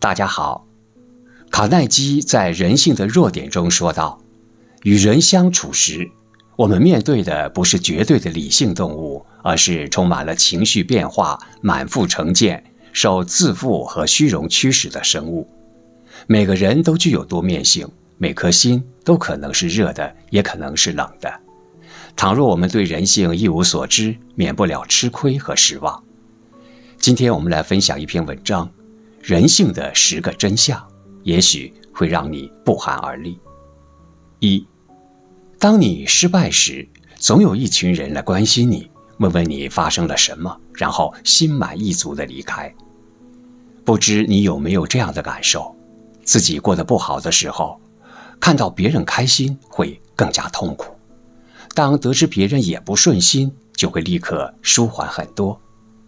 大家好。卡耐基在《人性的弱点》中说道，与人相处时，我们面对的不是绝对的理性动物，而是充满了情绪变化、满腹成见、受自负和虚荣驱使的生物。每个人都具有多面性，每颗心都可能是热的，也可能是冷的。倘若我们对人性一无所知，免不了吃亏和失望。今天我们来分享一篇文章，人性的10个真相，也许会让你不寒而栗。1. 当你失败时，总有一群人来关心你，问问你发生了什么，然后心满意足地离开。不知你有没有这样的感受，自己过得不好的时候，看到别人开心会更加痛苦。当得知别人也不顺心，就会立刻舒缓很多。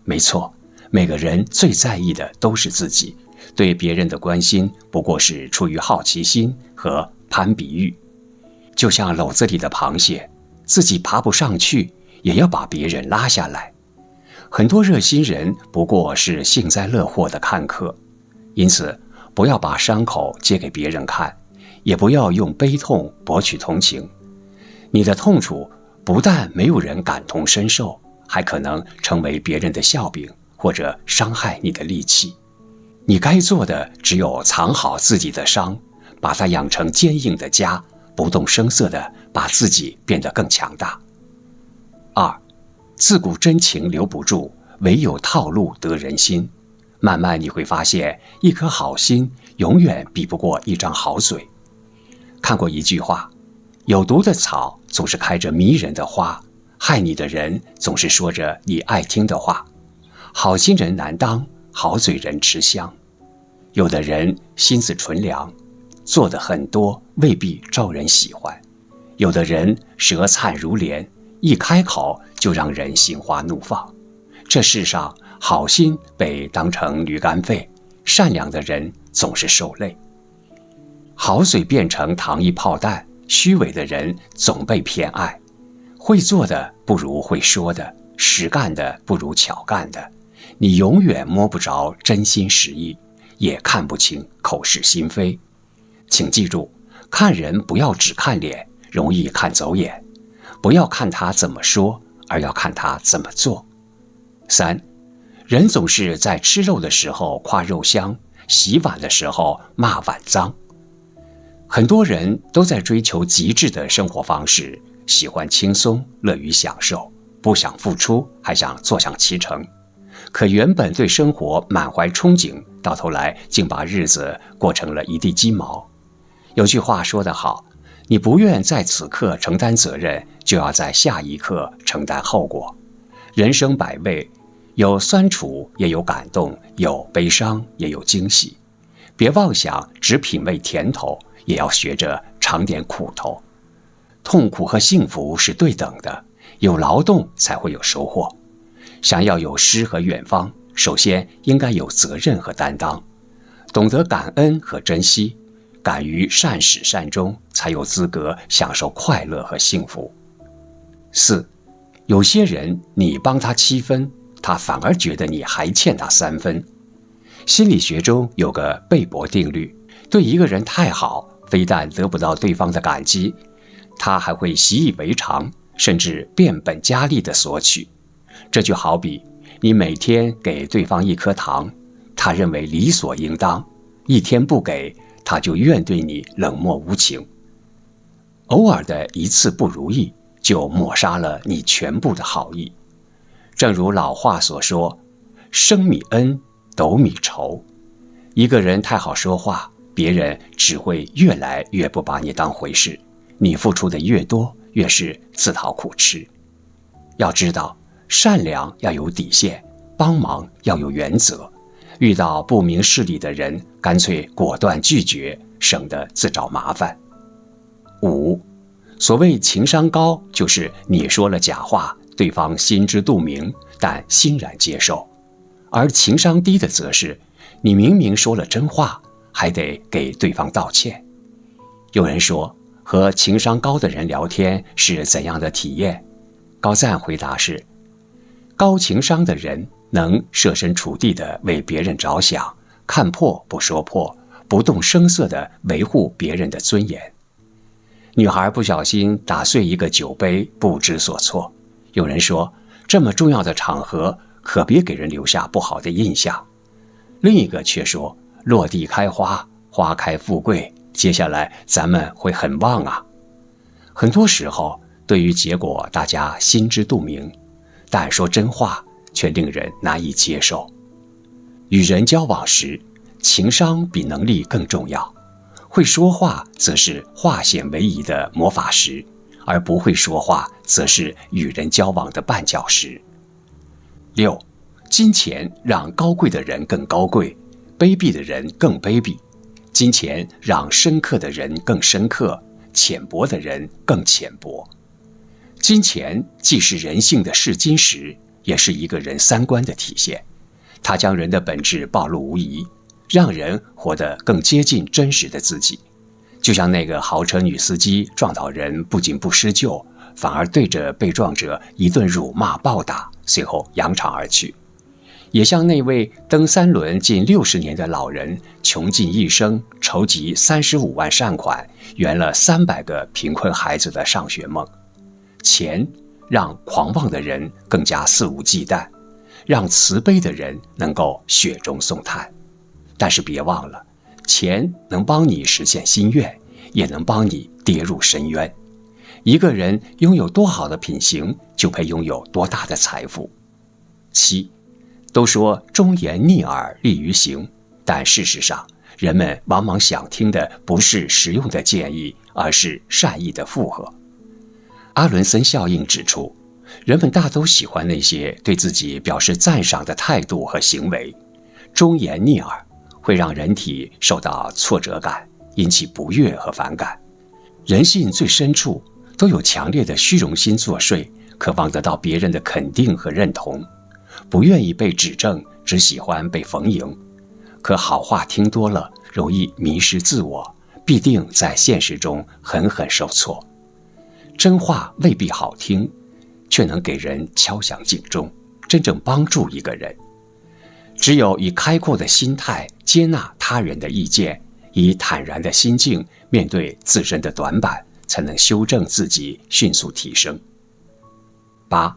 没错，每个人最在意的都是自己，对别人的关心不过是出于好奇心和攀比欲。就像篓子里的螃蟹，自己爬不上去，也要把别人拉下来。很多热心人不过是幸灾乐祸的看客，因此不要把伤口揭给别人看，也不要用悲痛博取同情。你的痛楚不但没有人感同身受，还可能成为别人的笑柄，或者伤害你的利器。你该做的只有藏好自己的伤，把它养成坚硬的枷，不动声色地把自己变得更强大。2. 自古真情留不住，唯有套路得人心。慢慢你会发现，一颗好心永远比不过一张好嘴。看过一句话，有毒的草总是开着迷人的花，害你的人总是说着你爱听的话。好心人难当，好嘴人吃香。有的人心思纯良，做的很多未必招人喜欢；有的人舌灿如莲，一开口就让人心花怒放。这世上好心被当成驴肝肺，善良的人总是受累。好嘴变成糖衣炮弹，虚伪的人总被偏爱。会做的不如会说的，实干的不如巧干的。你永远摸不着真心实意，也看不清口是心非。请记住，看人不要只看脸，容易看走眼。不要看他怎么说，而要看他怎么做。3. 人总是在吃肉的时候夸肉香，洗碗的时候骂碗脏。很多人都在追求极致的生活方式，喜欢轻松，乐于享受，不想付出，还想坐享其成。可原本对生活满怀憧憬，到头来竟把日子过成了一地鸡毛。有句话说得好，你不愿在此刻承担责任，就要在下一刻承担后果。人生百味，有酸楚，也有感动，有悲伤，也有惊喜。别妄想只品味甜头，也要学着尝点苦头。痛苦和幸福是对等的，有劳动才会有收获。想要有诗和远方，首先应该有责任和担当，懂得感恩和珍惜，敢于善始善终，才有资格享受快乐和幸福。4. 有些人你帮他7分，他反而觉得你还欠他3分。心理学中有个贝博定律，对一个人太好，非但得不到对方的感激，他还会习以为常，甚至变本加厉地索取。这就好比你每天给对方1颗糖，他认为理所应当，1天不给，他就怨对你冷漠无情。偶尔的一次不如意，就抹杀了你全部的好意。正如老话所说，升米恩，斗米仇。一个人太好说话，别人只会越来越不把你当回事，你付出的越多，越是自讨苦吃。要知道，善良要有底线，帮忙要有原则。遇到不明事理的人，干脆果断拒绝，省得自找麻烦。5. 所谓情商高，就是你说了假话，对方心知肚明，但欣然接受。而情商低的则是，你明明说了真话，还得给对方道歉。有人说，和情商高的人聊天是怎样的体验？高赞回答是，高情商的人能设身处地地为别人着想，看破不说破，不动声色地维护别人的尊严。女孩不小心打碎一个酒杯，不知所措。有人说，这么重要的场合，可别给人留下不好的印象。另一个却说，落地开花，花开富贵，接下来咱们会很旺啊。很多时候，对于结果大家心知肚明，但说真话却令人难以接受。与人交往时，情商比能力更重要。会说话则是化险为夷的魔法石，而不会说话则是与人交往的绊脚石。6. 金钱让高贵的人更高贵，卑鄙的人更卑鄙。金钱让深刻的人更深刻，浅薄的人更浅薄。金钱既是人性的试金石，也是一个人三观的体现。它将人的本质暴露无遗，让人活得更接近真实的自己。就像那个豪车女司机撞倒人，不仅不施救，反而对着被撞者一顿辱骂暴打，随后扬长而去。也像那位蹬三轮近60年的老人，穷尽一生筹集35万善款，圆了300个贫困孩子的上学梦。钱让狂妄的人更加肆无忌惮，让慈悲的人能够雪中送炭。但是别忘了，钱能帮你实现心愿，也能帮你跌入深渊。一个人拥有多好的品行，就配拥有多大的财富。7. 都说忠言逆耳利于行，但事实上，人们往往想听的不是实用的建议，而是善意的附和。阿伦森效应指出，人们大都喜欢那些对自己表示赞赏的态度和行为。忠言逆耳会让人体受到挫折感，引起不悦和反感。人性最深处都有强烈的虚荣心作祟，渴望得到别人的肯定和认同，不愿意被指正，只喜欢被逢迎。可好话听多了，容易迷失自我，必定在现实中狠狠受挫。真话未必好听，却能给人敲响警钟，真正帮助一个人。只有以开阔的心态接纳他人的意见，以坦然的心境面对自身的短板，才能修正自己，迅速提升。8.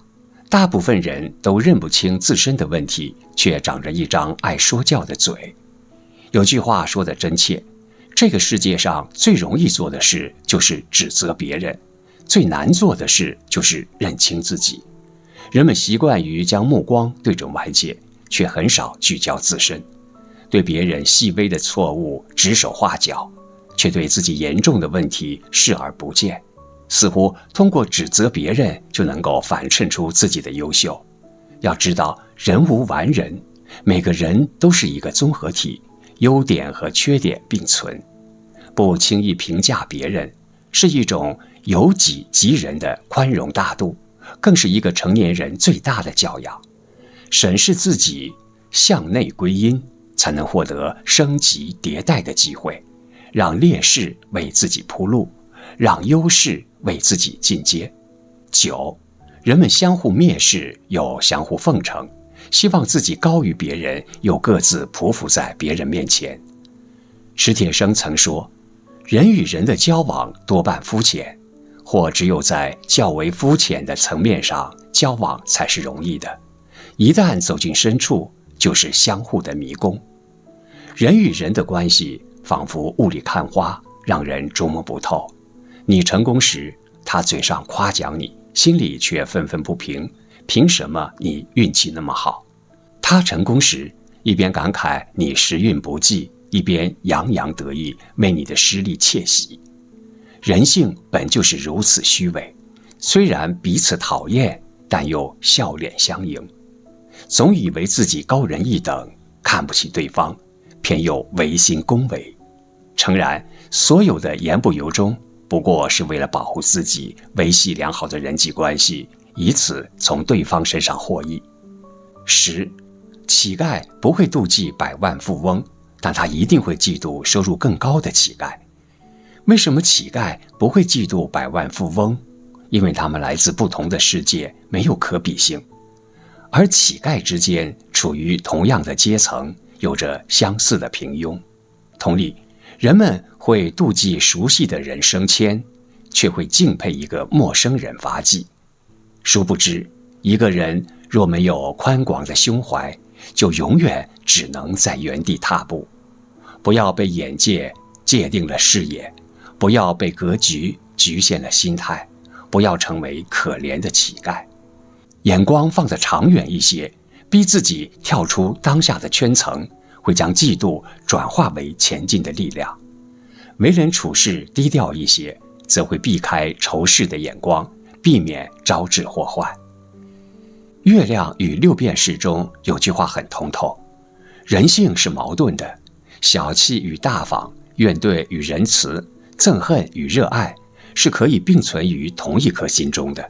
大部分人都认不清自身的问题，却长着一张爱说教的嘴。有句话说得真切，这个世界上最容易做的事就是指责别人，最难做的事就是认清自己。人们习惯于将目光对准外界，却很少聚焦自身，对别人细微的错误指手画脚，却对自己严重的问题视而不见，似乎通过指责别人就能够反衬出自己的优秀。要知道，人无完人，每个人都是一个综合体，优点和缺点并存。不轻易评价别人，是一种由己及人的宽容大度，更是一个成年人最大的教养。审视自己，向内归因，才能获得升级迭代的机会，让劣势为自己铺路，让优势为自己进阶。9. 人们相互蔑视又相互奉承，希望自己高于别人，又各自匍匐在别人面前。史铁生曾说，人与人的交往多半肤浅，或只有在较为肤浅的层面上交往才是容易的，一旦走进深处，就是相互的迷宫。人与人的关系仿佛雾里看花，让人捉摸不透。你成功时，他嘴上夸奖你，心里却愤愤不平，凭什么你运气那么好？他成功时，一边感慨你时运不济，一边洋洋得意，为你的实力窃喜。人性本就是如此虚伪，虽然彼此讨厌，但又笑脸相迎。总以为自己高人一等，看不起对方，偏又违心恭维。诚然，所有的言不由衷，不过是为了保护自己，维系良好的人际关系，以此从对方身上获益。10. 乞丐不会妒忌百万富翁，但他一定会嫉妒收入更高的乞丐。为什么乞丐不会嫉妒百万富翁？因为他们来自不同的世界，没有可比性。而乞丐之间处于同样的阶层，有着相似的平庸。同理，人们会妒忌熟悉的人升迁，却会敬佩一个陌生人发迹。殊不知，一个人若没有宽广的胸怀，就永远只能在原地踏步。不要被眼界界定了视野，不要被格局局限了心态，不要成为可怜的乞丐。眼光放得长远一些，逼自己跳出当下的圈层，会将嫉妒转化为前进的力量。为人处事低调一些，则会避开仇视的眼光，避免招致祸患。月亮与六便士中有句话很通透：人性是矛盾的，小气与大方，怨怼与仁慈，憎恨与热爱，是可以并存于同一颗心中的。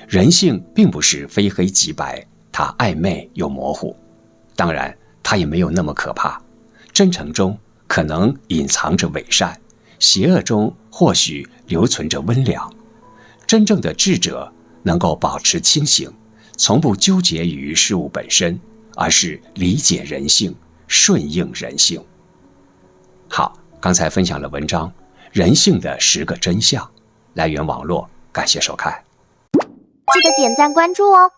人性并不是非黑即白，它暧昧又模糊，当然它也没有那么可怕。真诚中可能隐藏着伪善，邪恶中或许留存着温良。真正的智者能够保持清醒，从不纠结于事物本身，而是理解人性，顺应人性。好，刚才分享了文章《人性的10个真相》，来源网络，感谢收看。记得点赞关注哦。